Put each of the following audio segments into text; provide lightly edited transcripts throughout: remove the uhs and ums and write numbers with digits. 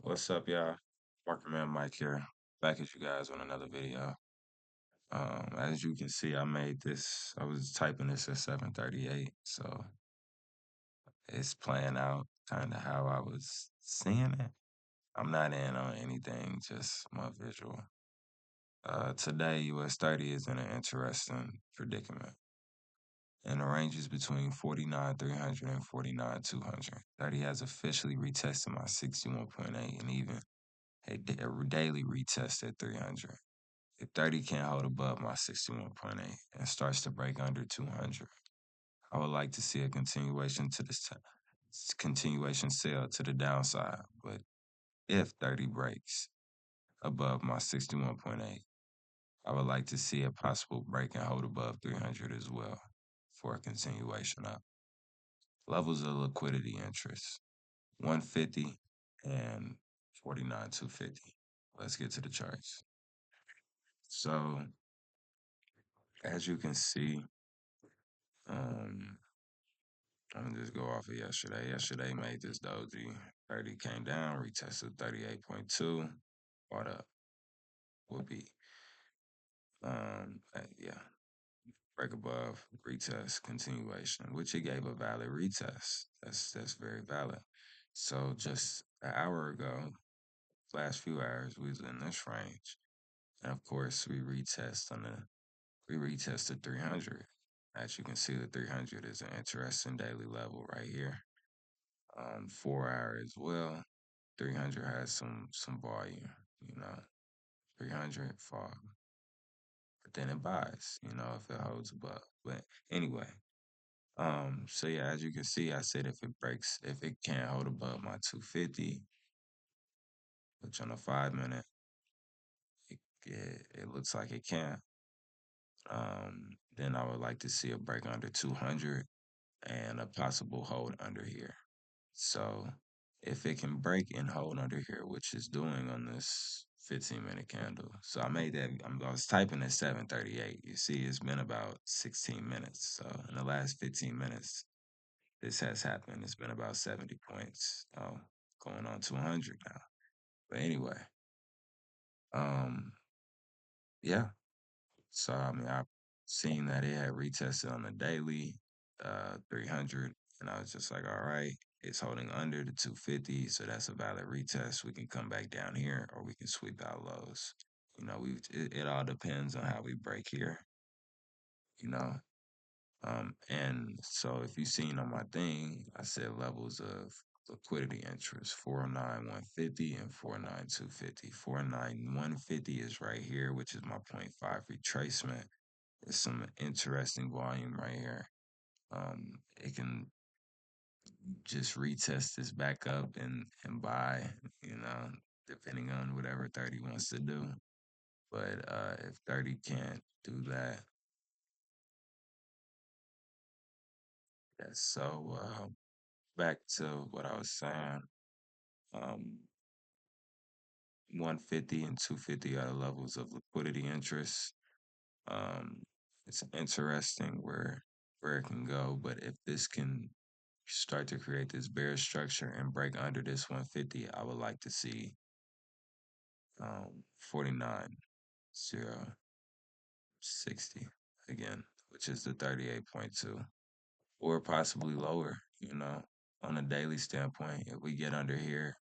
What's up, y'all? Marker Man Mike here, back at you guys on another video. As you can see, I made this. I was typing this at 7:38, so it's playing out kind of how I was seeing it. I'm not in on anything, just my visual. Today, US30 is in an interesting predicament, and the range is between 49,300 and 49,200. 30 has officially retested my 61.8 and even a daily retest at 300. If 30 can't hold above my 61.8 and starts to break under 200, I would like to see a continuation to this continuation sell to the downside. But if 30 breaks above my 61.8, I would like to see a possible break and hold above 300 as well for a continuation up. Levels of liquidity interest 150 and 49,250. Let's get to the charts. So, as you can see, um, I'm gonna just go off of yesterday. Yesterday made this doji. 30 came down, retested 38.2. Bought up. Would be yeah. Break above, retest, continuation, which it gave a valid retest. That's very valid. So just an hour ago, last few hours, we was in this range. And of course we retested 300. As you can see, the 300 is an interesting daily level right here. 4 hour as well. 300 has some volume, you know. 300 fall, but then it buys, if it holds above. But anyway, so yeah, as you can see, I said if it can't hold above my 250, which on a 5 minute, it looks like it can. Then I would like to see a break under 200 and a possible hold under here. So if it can break and hold under here, which it's doing on this 15-minute candle. So I made that, I was typing at 7:38. You see, it's been about 16 minutes. So in the last 15 minutes, this has happened. It's been about 70 points. Going on 200 now. But anyway, um, yeah. So I mean, I've seen that it had retested on the daily, 300, and I was just like, all right, it's holding under the 250, so that's a valid retest. We can come back down here, or we can sweep out lows. It all depends on how we break here, you know. And so if you've seen on my thing, I said levels of liquidity interest 409 150 and 409 250. 409 150 is right here, which is my point 0.5 retracement. There's some interesting volume right here. It can just retest this back up and buy, depending on whatever 30 wants to do. But if 30 can't do that, yeah. So back to what I was saying. Um, 150 and 250 are the levels of liquidity interest. Um, it's interesting where it can go, but if this can start to create this bear structure and break under this 150, I would like to see 49,060 again, which is the 38.2, or possibly lower, on a daily standpoint. If we get under here,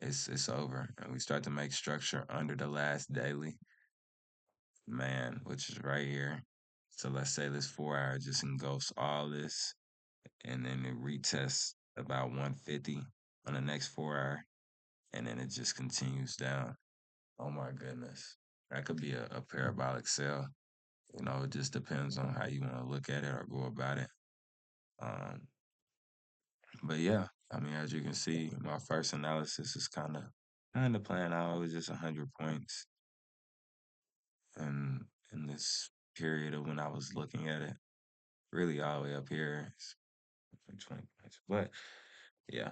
it's over. And we start to make structure under the last daily, man, which is right here. So let's say this 4 hour just engulfs all this and then it retests about 150 on the next 4 hour and then it just continues down. Oh my goodness. That could be a parabolic sell. It just depends on how you want to look at it or go about it. Um, but yeah, I mean, as you can see, my first analysis is kind of playing out. It was just 100 points, and in this period of when I was looking at it, really all the way up here, it's like 20 points. But yeah,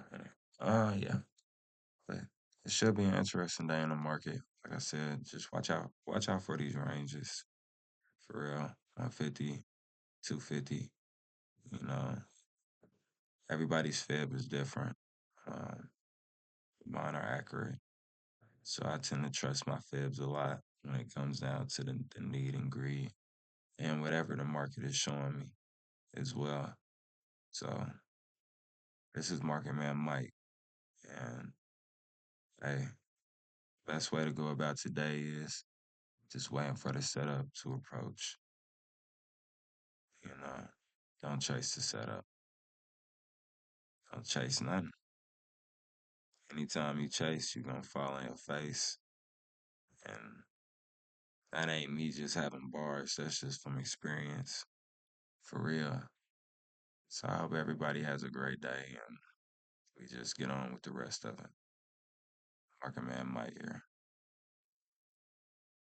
yeah. But it should be an interesting day in the market. Like I said, just watch out for these ranges for real. 150, 250. You know, everybody's fib is different. Um, mine are accurate. So I tend to trust my fibs a lot when it comes down to the need and greed and whatever the market is showing me as well. So this is Market Man Mike. And hey, best way to go about today is just waiting for the setup to approach. You know, don't chase the setup. Don't chase nothing. Anytime you chase, you're gonna fall on your face. And that ain't me just having bars. That's just from experience. For real. So I hope everybody has a great day and we just get on with the rest of it. Market Man Mike here.